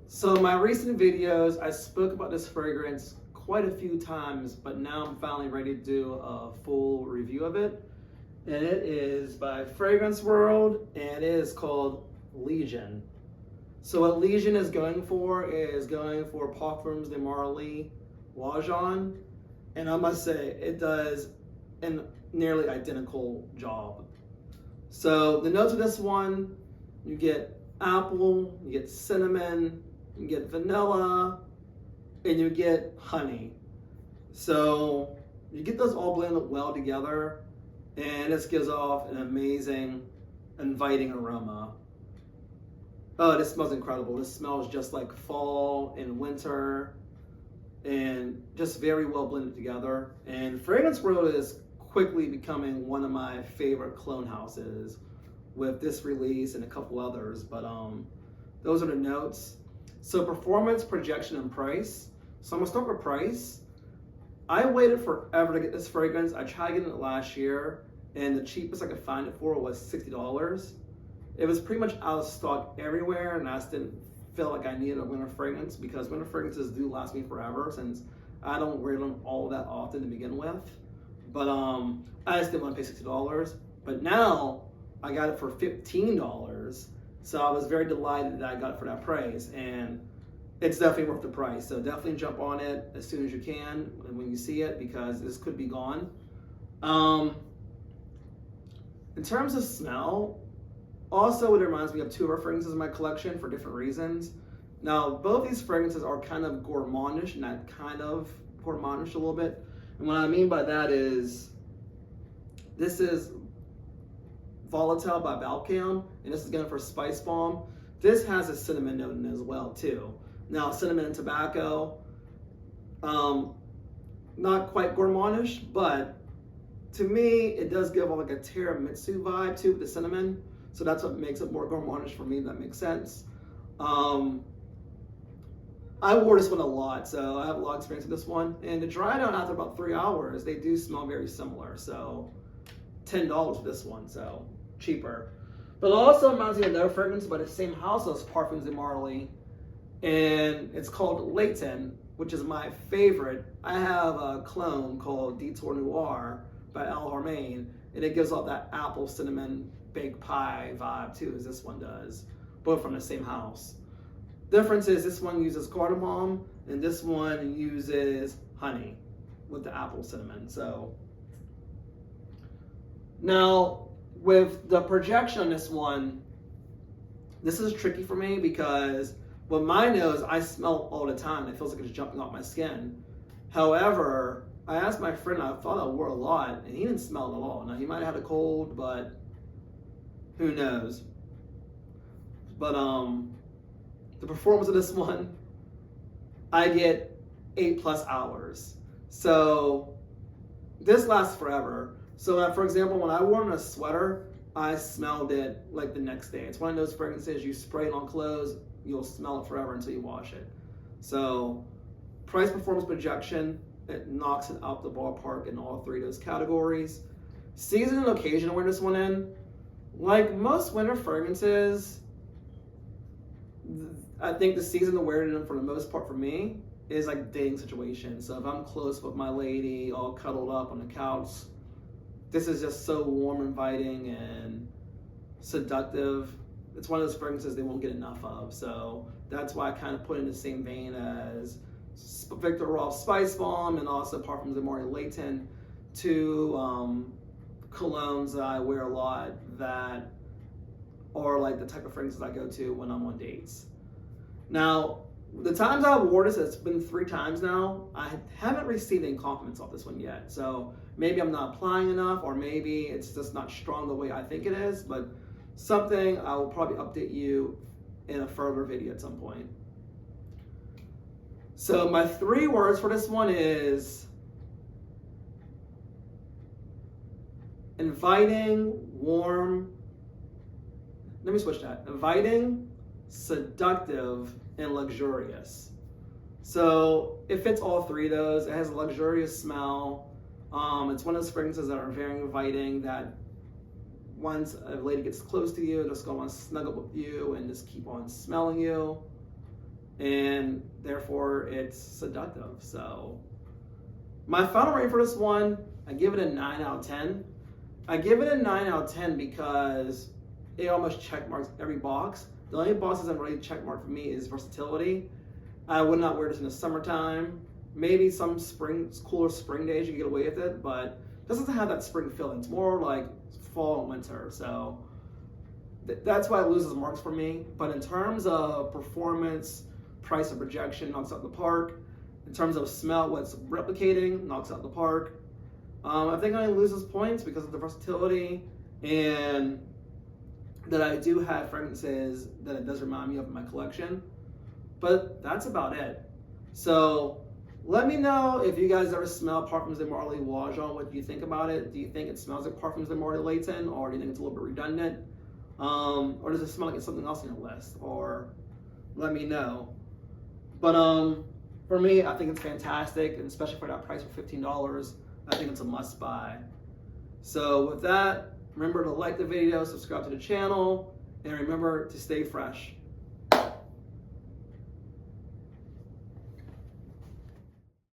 So in my recent videos, I spoke about this fragrance quite a few times, but now I'm finally ready to do a full review of it. And it is by Fragrance World, and it is called Legion. So what Legion is going for Parfums de Marly Wajon, and I must say it does a nearly identical job. So the notes of this one, you get apple, you get cinnamon, you get vanilla, and you get honey. So you get those all blended well together, and this gives off an amazing, inviting aroma. Oh, this smells incredible. This smells just like fall and winter, and just very well blended together. And Fragrance World is quickly becoming one of my favorite clone houses with this release and a couple others. But those are the notes. So performance, projection, and price. So I'm gonna start with price. I waited forever to get this fragrance. I tried getting it last year, and the cheapest I could find it for was $60. It was pretty much out of stock everywhere, and I just didn't feel like I needed a winter fragrance because winter fragrances do last me forever since I don't wear them all that often to begin with. But I just didn't want to pay $60. But now I got it for $15. So I was very delighted that I got it for that price, and it's definitely worth the price. So definitely jump on it as soon as you can when you see it, because this could be gone. In terms of smell, also it reminds me of two of our fragrances in my collection for different reasons. Now both these fragrances are kind of gourmandish, and that kind of gourmandish a little bit. And what I mean by that is, this is Volatile by Balcam, and this is going for Spice Bomb. This has a cinnamon note in it as well too. Now cinnamon and tobacco, not quite gourmandish, but to me it does give like a tiramisu vibe too with the cinnamon. So that's what makes it more gourmandish for me, if that makes sense. I wore this one a lot, so I have a lot of experience with this one. And to dry it out after about 3 hours, they do smell very similar. So $10 for this one, so cheaper. But it also reminds me of another fragrance by the same house as Parfums de Marly, and it's called Layton, which is my favorite. I have a clone called Detour Noir by Al Harmain, and it gives off that apple cinnamon baked pie vibe too, as this one does, both from the same house. Difference is this one uses cardamom, and this one uses honey with the apple cinnamon. So now with the projection on this one, this is tricky for me because with my nose, I smell all the time. It feels like it's jumping off my skin. However, I asked my friend, I thought I wore a lot, and he didn't smell it at all. Now, he might have had a cold, but who knows? But the performance of this one, I get 8+ hours. So this lasts forever. So for example, when I wore it in a sweater, I smelled it like the next day. It's one of those fragrances you spray it on clothes, you'll smell it forever until you wash it. So price, performance, projection, it knocks it out the ballpark in all three of those categories. Season and occasion, wear this one in. Like most winter fragrances, I think the season to wear it in, for the most part for me, is like dating situation. So if I'm close with my lady, all cuddled up on the couch, this is just so warm, inviting, and seductive. It's one of those fragrances they won't get enough of. So that's why I kind of put in the same vein as Viktor Rolf Spice Bomb and also Parfums de Marly Layton, two colognes that I wear a lot that are like the type of fragrances I go to when I'm on dates. Now, the times I've worn this, it's been 3 times now. I haven't received any compliments off this one yet. So maybe I'm not applying enough, or maybe it's just not strong the way I think it is, but something I will probably update you in a further video at some point. So my 3 words for this one is inviting, warm, let me switch that. Inviting, seductive, and luxurious. So it fits all 3 of those. It has a luxurious smell. It's one of those fragrances that are very inviting, that once a lady gets close to you, just gonna want to snuggle up with you and just keep on smelling you. and therefore it's seductive. So my final rating for this one, I give it a 9 out of 10. I give it a 9 out of 10 because it almost check marks every box. The only box that doesn't really check mark for me is versatility. I would not wear this in the summertime. Maybe some cooler spring days you can get away with it, but it doesn't have that spring feeling. It's more like fall and winter. So that's why it loses marks for me. But in terms of performance, price, and projection, knocks out the park. In terms of smell, what's replicating, knocks out the park. I think I loses points because of the versatility and that I do have fragrances that it does remind me of in my collection. But that's about it. So let me know if you guys ever smell Parfums de Marly Wajon. What do you think about it? Do you think it smells like Parfums de Marly Layton, or do you think it's a little bit redundant? Or does it smell like it's something else on your list? Or let me know. But for me, I think it's fantastic, and especially for that price for $15, I think it's a must buy. So with that, remember to like the video, subscribe to the channel, and remember to stay fresh.